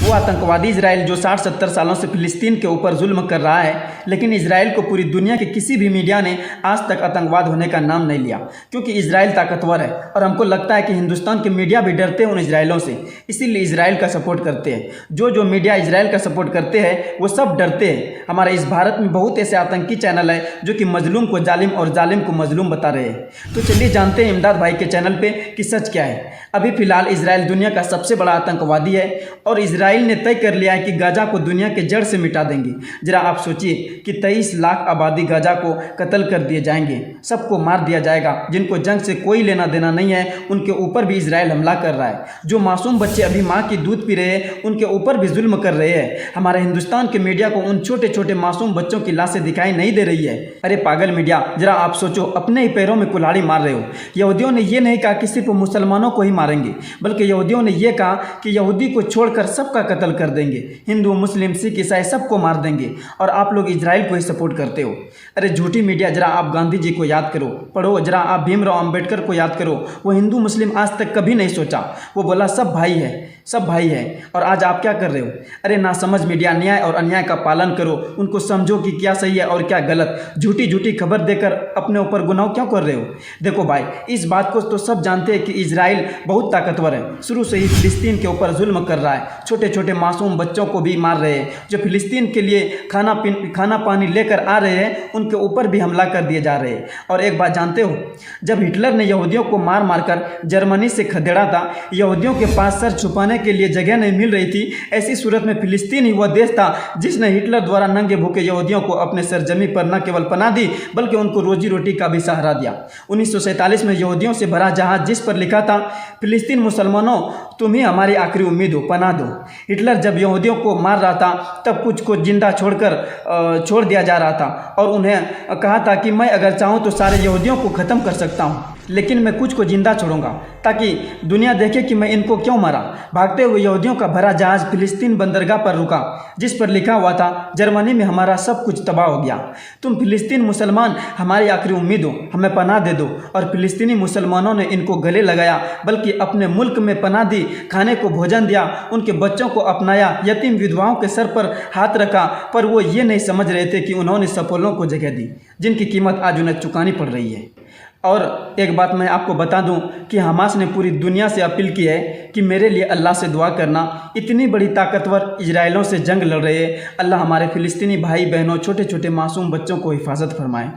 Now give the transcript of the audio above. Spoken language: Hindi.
वो आतंकवादी इजराइल जो 60-70 सालों से फिलिस्तीन के ऊपर जुल्म कर रहा है, लेकिन इजराइल को पूरी दुनिया के किसी भी मीडिया ने आज तक आतंकवाद होने का नाम नहीं लिया, क्योंकि इजराइल ताकतवर है और हमको लगता है कि हिंदुस्तान के मीडिया भी डरते हैं उन इजराइलों से, इसीलिए इजराइल का सपोर्ट करते हैं। जो मीडिया इजराइल का सपोर्ट करते हैं वो सब डरते हैं। हमारे इस भारत में बहुत ऐसे आतंकी चैनल है जो कि मजलूम को जालिम और जालिम को मजलूम बता रहे हैं। तो चलिए जानते हैं इमदाद भाई के चैनल पे कि सच क्या है। अभी फिलहाल इजराइल दुनिया का सबसे बड़ा आतंकवादी है और इजराइल ने तय कर लिया है कि गाजा को दुनिया के जड़ से मिटा देंगे। जरा आप सोचिए कि 23 लाख आबादी गाजा को कत्ल कर दिए जाएंगे, सबको मार दिया जाएगा। जिनको जंग से कोई लेना देना नहीं है उनके ऊपर भी इजराइल हमला कर रहा है। जो मासूम बच्चे अभी माँ की दूध पी रहे हैं उनके ऊपर भी जुल्म कर रहे हैं। हमारे हिंदुस्तान के मीडिया को उन छोटे छोटे मासूम बच्चों की लाशें दिखाई नहीं दे रही है। अरे पागल मीडिया, जरा आप सोचो, अपने ही पैरों में कुल्हाड़ी मार रहे हो। यहूदियों ने यह नहीं कहा कि सिर्फ मुसलमानों को ही मारेंगे, बल्कि यहूदियों ने यह कहा कि यहूदी को छोड़कर सबका कत्ल कर देंगे, हिंदू मुस्लिम सिख ईसाई सबको मार देंगे। और आप लोग इजराइल को ही सपोर्ट करते हो। अरे झूठी मीडिया, जरा आप गांधी जी को याद करो, पढ़ो, जरा आप भीमराव अंबेडकर को याद करो। वो हिंदू मुस्लिम आज तक कभी नहीं सोचा, वो बोला सब भाई है, सब भाई है। और आज आप क्या कर रहे हो? अरे ना समझ मीडिया, न्याय और अन्याय का पालन करो, उनको समझो कि क्या सही है और क्या गलत। झूठी झूठी खबर देकर अपने ऊपर गुनाह क्यों कर रहे हो? देखो भाई, इस बात को तो सब जानते हैं कि इजराइल बहुत ताकतवर है, शुरू से ही फिलिस्तीन के ऊपर जुल्म कर रहा है। छोटे छोटे मासूम बच्चों को भी मार रहे हैं। जो फिलिस्तीन के लिए खाना पानी लेकर आ रहे हैं उनके ऊपर भी हमला कर दिए जा रहे हैं। और एक बात जानते हो, जब हिटलर ने यहूदियों को मार मारकर जर्मनी से खदेड़ा था, यहूदियों के पास सर छुपाने के लिए जगह नहीं मिल रही थी। ऐसी सूरत में फिलिस्तीन ही वह देश था जिसने हिटलर द्वारा नंगे भूखे यहूदियों को अपने सरजमी पर न केवल पनाह दी बल्कि उनको रोजी रोटी का भी सहारा दिया। 1947 में यहूदियों से भरा जहाज जिस पर लिखा था, फिलिस्तीन मुसलमानों तुम ही हमारी आखिरी उम्मीद हो, पनाह दो। हिटलर जब यहूदियों को मार रहा था तब कुछ को जिंदा छोड़ दिया जा रहा था और उन्हें कहा था कि मैं अगर चाहूँ तो सारे यहूदियों को ख़त्म कर सकता हूँ, लेकिन मैं कुछ को जिंदा छोड़ूंगा ताकि दुनिया देखे कि मैं इनको क्यों मारा। भागते हुए यहूदियों का भरा जहाज फिलिस्तीन बंदरगाह पर रुका जिस पर लिखा हुआ था, जर्मनी में हमारा सब कुछ तबाह हो गया, तुम फिलिस्तीन मुसलमान हमारी आखिरी उम्मीद हो, हमें पनाह दे दो। और फिलिस्तीनी मुसलमानों ने इनको गले लगाया, बल्कि अपने मुल्क में पनाह दी, खाने को भोजन दिया, उनके बच्चों को अपनाया, यतीम विधवाओं के सर पर हाथ रखा। पर वो ये नहीं समझ रहे थे कि उन्होंने सफलों को जगह दी जिनकी कीमत आज उन्हें चुकानी पड़ रही है। और एक बात मैं आपको बता दूं कि हमास ने पूरी दुनिया से अपील की है कि मेरे लिए अल्लाह से दुआ करना। इतनी बड़ी ताकतवर इजराइलों से जंग लड़ रहे हैं। अल्लाह हमारे फिलिस्तीनी भाई बहनों, छोटे छोटे मासूम बच्चों को हिफाजत फरमाए।